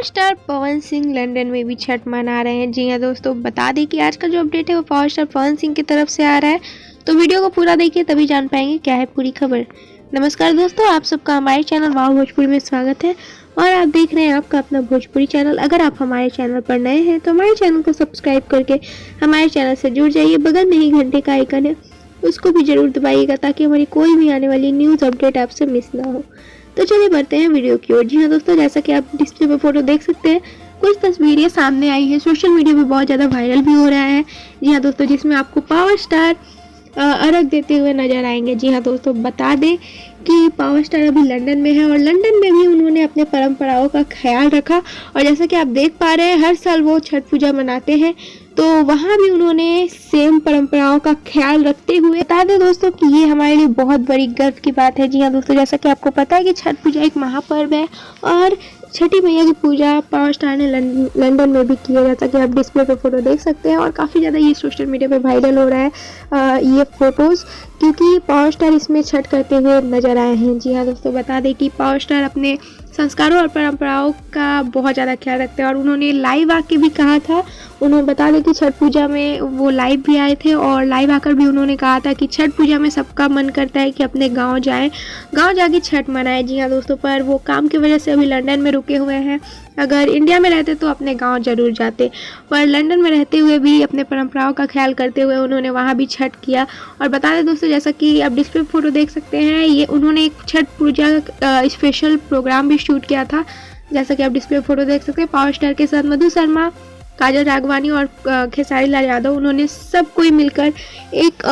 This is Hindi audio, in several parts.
स्टार पवन सिंह लंदन में भी छठ मना रहे हैं। जी हाँ दोस्तों, बता दें कि आज का जो अपडेट है वो पावर स्टार पवन सिंह की तरफ से आ रहा है, तो वीडियो को पूरा देखिए तभी जान पाएंगे क्या है पूरी खबर। नमस्कार दोस्तों, आप सबका हमारे चैनल वाव भोजपुरी में स्वागत है और आप देख रहे हैं आपका अपना भोजपुरी चैनल। अगर आप हमारे चैनल पर नए हैं तो हमारे चैनल को सब्सक्राइब करके हमारे चैनल से जुड़ जाइए। बगल में ही घंटे का आइकन है, उसको भी जरूर दबाइएगा ताकि हमारी कोई भी आने वाली न्यूज़ अपडेट आपसे मिस ना हो। तो चलिए बढ़ते हैं वीडियो की ओर। जी हाँ दोस्तों, जैसा कि आप डिस्प्ले पर फोटो देख सकते हैं, कुछ तस्वीरें सामने आई है, सोशल मीडिया पे बहुत ज़्यादा वायरल भी हो रहा है। जी हाँ दोस्तों, जिसमें आपको पावर स्टार अर्घ देते हुए नजर आएंगे। जी हाँ दोस्तों, बता दें कि पावर स्टार अभी लंदन में है और लंदन में भी उन्होंने अपने परंपराओं का ख्याल रखा और जैसा कि आप देख पा रहे हैं हर साल वो छठ पूजा मनाते हैं, तो वहाँ भी उन्होंने सेम परंपराओं का ख्याल रखते हुए बता दें दोस्तों कि ये हमारे लिए बहुत बड़ी गर्व की बात है। जी हाँ दोस्तों, जैसा कि आपको पता है कि छठ पूजा एक महापर्व है और छठी मैया की पूजा पावर स्टार ने लंदन में भी की है, जैसा कि आप डिस्प्ले पे फोटो देख सकते हैं। और काफ़ी ज़्यादा ये सोशल मीडिया पे वायरल हो रहा है ये फोटोज़, क्योंकि पावर स्टार इसमें छठ करते हुए नजर आए हैं। जी हाँ दोस्तों, बता दें कि पावर स्टार अपने संस्कारों और परंपराओं का बहुत ज़्यादा ख्याल रखते हैं और उन्होंने लाइव आके भी कहा था। उन्होंने बता दें कि छठ पूजा में वो लाइव भी आए थे और लाइव आकर भी उन्होंने कहा था कि छठ पूजा में सबका मन करता है कि अपने गांव जाएं, गांव जाके छठ मनाएं। जी हाँ दोस्तों, पर वो काम की वजह से अभी लंदन में रुके हुए हैं। अगर इंडिया में रहते तो अपने गांव जरूर जाते, पर लंदन में रहते हुए भी अपने परंपराओं का ख्याल करते हुए उन्होंने वहाँ भी छठ किया। और बता दें दोस्तों, जैसा कि आप डिस्प्ले पर फोटो देख सकते हैं, ये उन्होंने एक छठ पूजा स्पेशल प्रोग्राम भी शूट किया था। जैसा कि आप डिस्प्ले पर फोटो देख सकते हैं, पावर स्टार के साथ मधु शर्मा, काजल राघवानी और खेसारी लाल यादव, उन्होंने सब कोई मिलकर एक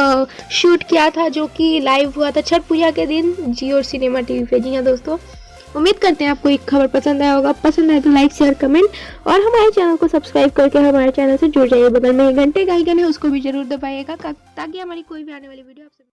शूट किया था जो कि लाइव हुआ था छठ पूजा के दिन जियो सिनेमा टीवी पे। जी हाँ दोस्तों, उम्मीद करते हैं आपको एक खबर पसंद आया होगा। पसंद आए तो लाइक शेयर कमेंट और हमारे चैनल को सब्सक्राइब करके हमारे चैनल से जुड़ जाइए। बगल में घंटे का आइकन है, उसको भी जरूर दबाइएगा ताकि हमारी कोई भी आने वाली वीडियो आपसे